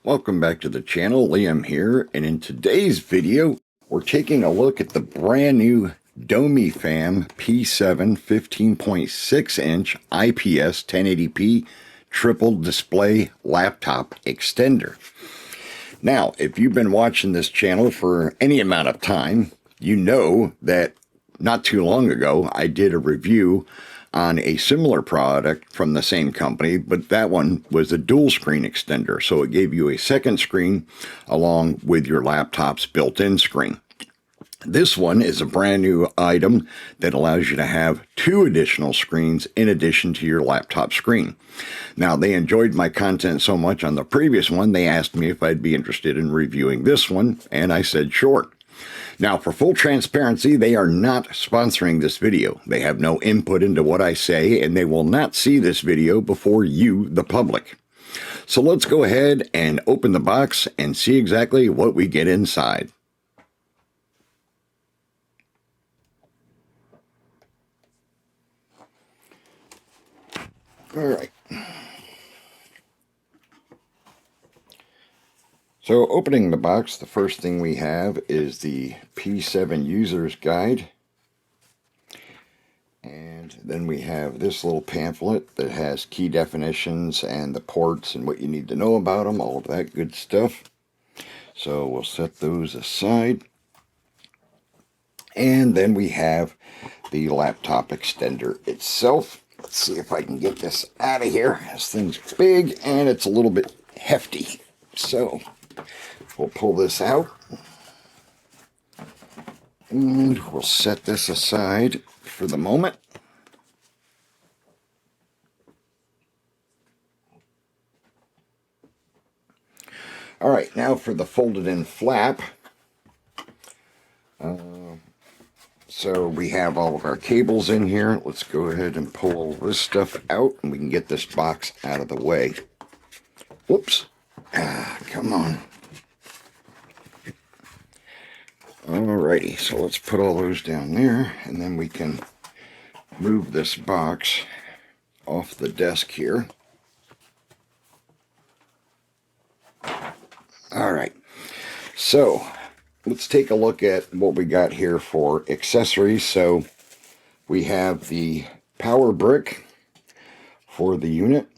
Welcome back to the channel. Liam here, and in today's video we're taking a look at the brand new Domyfan P7 15.6 inch IPS 1080p triple display laptop extender. Now, if you've been watching this channel for any amount of time, you know that not too long ago I did a review on a similar product from the same company, but that one was a dual screen extender. So it gave you a second screen along with your laptop's built-in screen. This one is a brand new item that allows you to have two additional screens in addition to your laptop screen. Now, they enjoyed my content so much on the previous one, they asked me if I'd be interested in reviewing this one, and I said sure. Now, for full transparency, they are not sponsoring this video. They have no input into what I say, and they will not see this video before you, the public. So let's go ahead and open the box and see exactly what we get inside. All right. So opening the box, the first thing we have is the P7 User's Guide. And then we have this little pamphlet that has key definitions and the ports and what you need to know about them, all of that good stuff. So we'll set those aside. And then we have the laptop extender itself. Let's see if I can get this out of here. This thing's big and it's a little bit hefty. So we'll pull this out, and we'll set this aside for the moment. All right, now for the folded in flap. So we have all of our cables in here. Let's go ahead and pull all this stuff out, and we can get this box out of the way. Whoops. Come on. Alrighty, so let's put all those down there, and then we can move this box off the desk here. Alright, so let's take a look at what we got here for accessories. So we have the power brick for the unit.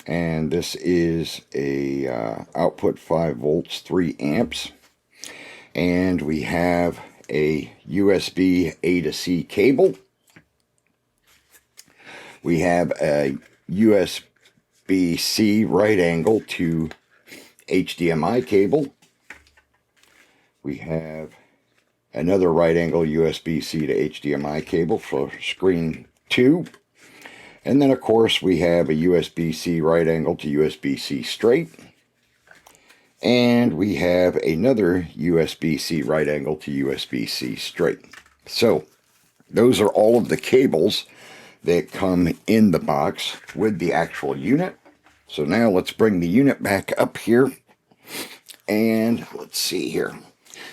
And this is a output 5 volts, 3 amps. And we have a USB A to C cable. We have a USB-C right angle to HDMI cable. We have another right angle USB-C to HDMI cable for screen 2. And then, of course, we have a USB-C right angle to USB-C straight. And we have another USB-C right angle to USB-C straight. So, those are all of the cables that come in the box with the actual unit. So now let's bring the unit back up here. And let's see here.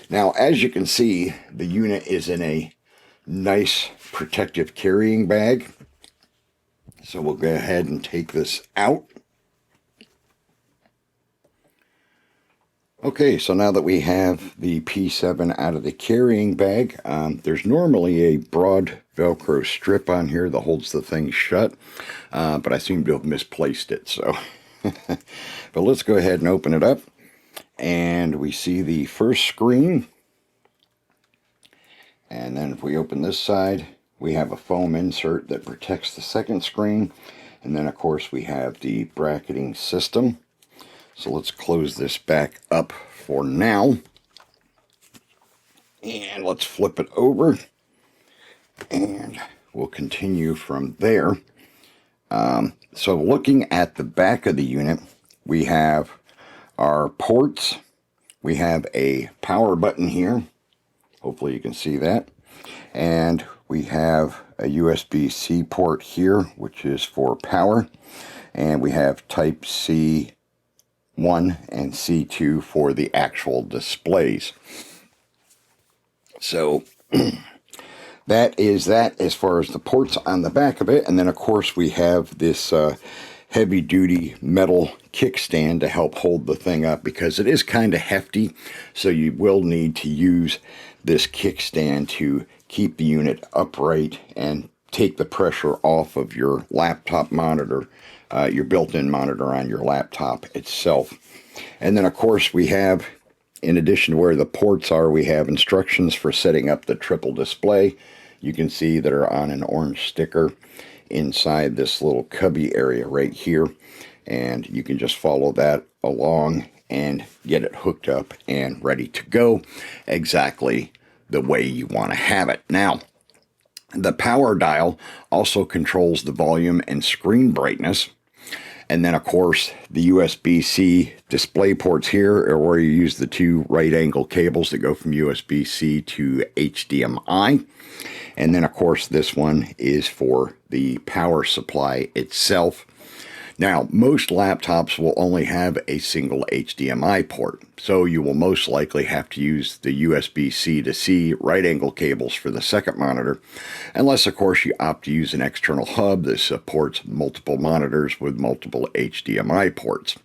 Now, as you can see, the unit is in a nice protective carrying bag. So we'll go ahead and take this out. Okay, so now that we have the P7 out of the carrying bag, there's normally a broad Velcro strip on here that holds the thing shut, but I seem to have misplaced it. So, but let's go ahead and open it up, and we see the first screen. And then if we open this side, we have a foam insert that protects the second screen. And then, of course, we have the bracketing system. So let's close this back up for now. And let's flip it over. And we'll continue from there. So looking at the back of the unit, we have our ports. We have a power button here. Hopefully you can see that. And we have a USB-C port here, which is for power. And we have type C1 and C2 for the actual displays. So that is that as far as the ports on the back of it. And then, of course, we have this heavy-duty metal kickstand to help hold the thing up, because it is kind of hefty, so you will need to use this kickstand to keep the unit upright and take the pressure off of your laptop monitor, your built-in monitor on your laptop itself. And then of course we have, in addition to where the ports are, we have instructions for setting up the triple display. You can see that are on an orange sticker inside this little cubby area right here, and you can just follow that along and get it hooked up and ready to go exactly the way you want to have it. Now, the power dial also controls the volume and screen brightness. And then, of course, the USB-C display ports here are where you use the two right-angle cables that go from USB-C to HDMI. And then, of course, this one is for the power supply itself. Now, most laptops will only have a single HDMI port, so you will most likely have to use the USB-C to C right-angle cables for the second monitor, unless, of course, you opt to use an external hub that supports multiple monitors with multiple HDMI ports.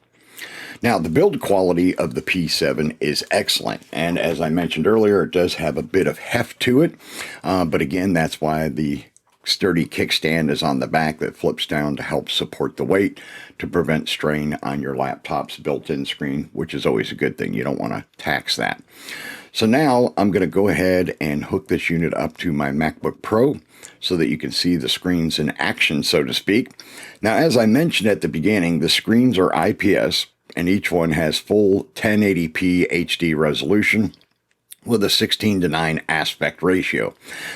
Now, the build quality of the P7 is excellent, and as I mentioned earlier, it does have a bit of heft to it, but again, that's why the sturdy kickstand is on the back that flips down to help support the weight to prevent strain on your laptop's built-in screen, which is always a good thing. You don't want to tax that. So now I'm going to go ahead and hook this unit up to my MacBook Pro so that you can see the screens in action, so to speak. Now, as I mentioned at the beginning, the screens are IPS, and each one has full 1080p HD resolution with a 16:9 aspect ratio.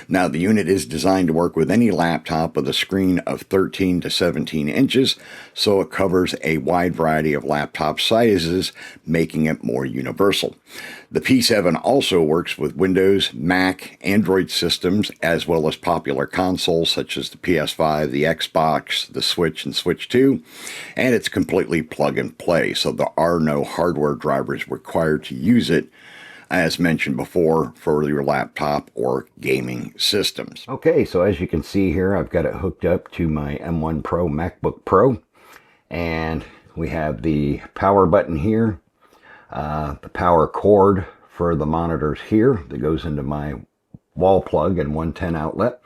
Now, the unit is designed to work with any laptop with a screen of 13 to 17 inches, so it covers a wide variety of laptop sizes, making it more universal. The P7 also works with Windows, Mac, Android systems, as well as popular consoles such as the PS5, the Xbox, the Switch, and Switch 2, and it's completely plug and play, so there are no hardware drivers required to use it, as mentioned before, for your laptop or gaming systems. Okay, so as you can see here, I've got it hooked up to my M1 Pro MacBook Pro, and we have the power button here, the power cord for the monitors here that goes into my wall plug and 110 outlet,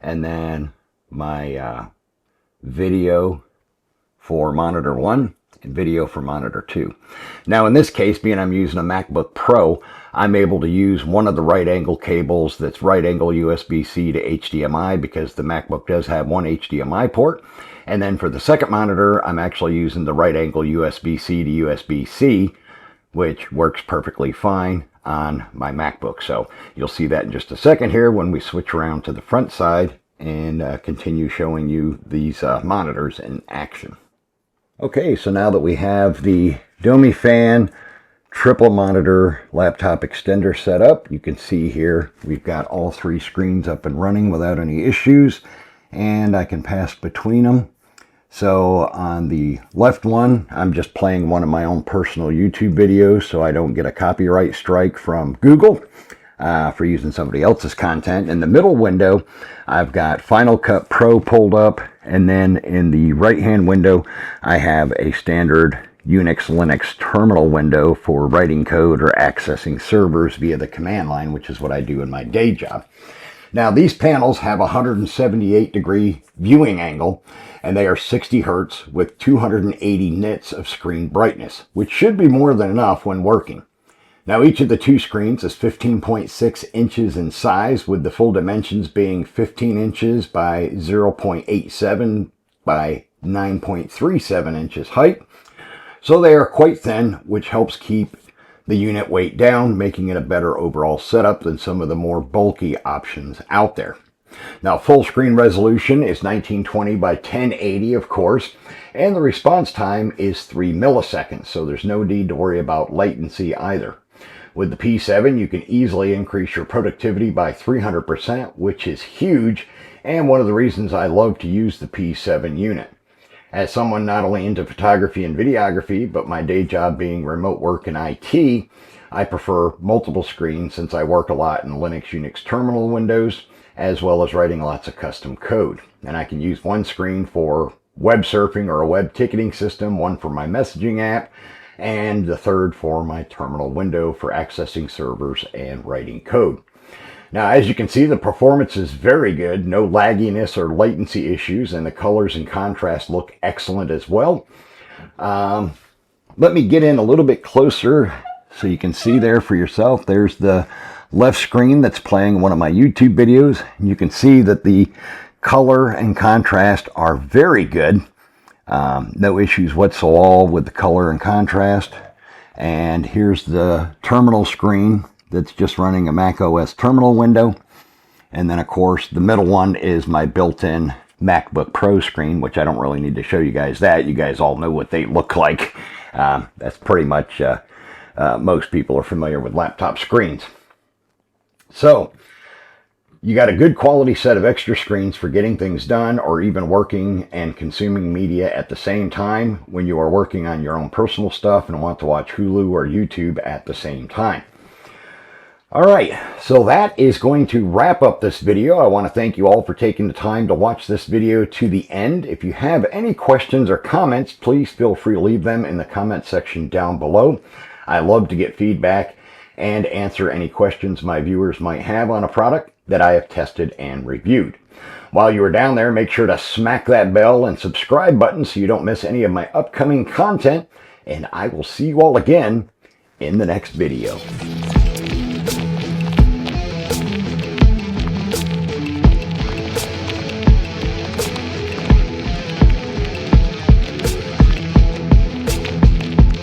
and then my video for monitor 1 and video for monitor 2. Now, in this case, being I'm using a MacBook Pro, I'm able to use one of the right angle cables that's right angle USB-C to HDMI, because the MacBook does have one HDMI port. And then for the second monitor, I'm actually using the right angle USB-C to USB-C, which works perfectly fine on my MacBook. So you'll see that in just a second here when we switch around to the front side and continue showing you these monitors in action. Okay, so now that we have the Domyfan triple monitor laptop extender set up, you can see here we've got all three screens up and running without any issues, and I can pass between them. So on the left one, I'm just playing one of my own personal YouTube videos so I don't get a copyright strike from Google for using somebody else's content. In the middle window, I've got Final Cut Pro pulled up, and then in the right-hand window, I have a standard Unix Linux terminal window for writing code or accessing servers via the command line, which is what I do in my day job. Now, these panels have a 178-degree viewing angle, and they are 60 Hertz with 280 nits of screen brightness, which should be more than enough when working. Now, each of the two screens is 15.6 inches in size, with the full dimensions being 15 inches by 0.87 by 9.37 inches height. So they are quite thin, which helps keep the unit weight down, making it a better overall setup than some of the more bulky options out there. Now, full screen resolution is 1920 by 1080, of course, and the response time is 3 milliseconds, so there's no need to worry about latency either. With the P7, you can easily increase your productivity by 300%, which is huge, and one of the reasons I love to use the P7 unit. As someone not only into photography and videography, but my day job being remote work in IT, I prefer multiple screens since I work a lot in Linux Unix terminal windows, as well as writing lots of custom code. And I can use one screen for web surfing or a web ticketing system, one for my messaging app, and the third for my terminal window for accessing servers and writing code. Now, as you can see, the performance is very good, no lagginess or latency issues, and the colors and contrast look excellent as well. Let me get in a little bit closer so you can see there for yourself. There's the left screen that's playing one of my YouTube videos. You can see that the color and contrast are very good. No issues whatsoever with the color and contrast. And here's the terminal screen that's just running a Mac OS terminal window. And then, of course, the middle one is my built-in MacBook Pro screen, which I don't really need to show you guys that. You guys all know what they look like. That's pretty much, most people are familiar with laptop screens. So, you got a good quality set of extra screens for getting things done or even working and consuming media at the same time when you are working on your own personal stuff and want to watch Hulu or YouTube at the same time. All right, so that is going to wrap up this video. I want to thank you all for taking the time to watch this video to the end. If you have any questions or comments, please feel free to leave them in the comment section down below. I love to get feedback and answer any questions my viewers might have on a product that I have tested and reviewed. While you are down there, make sure to smack that bell and subscribe button so you don't miss any of my upcoming content, and I will see you all again in the next video.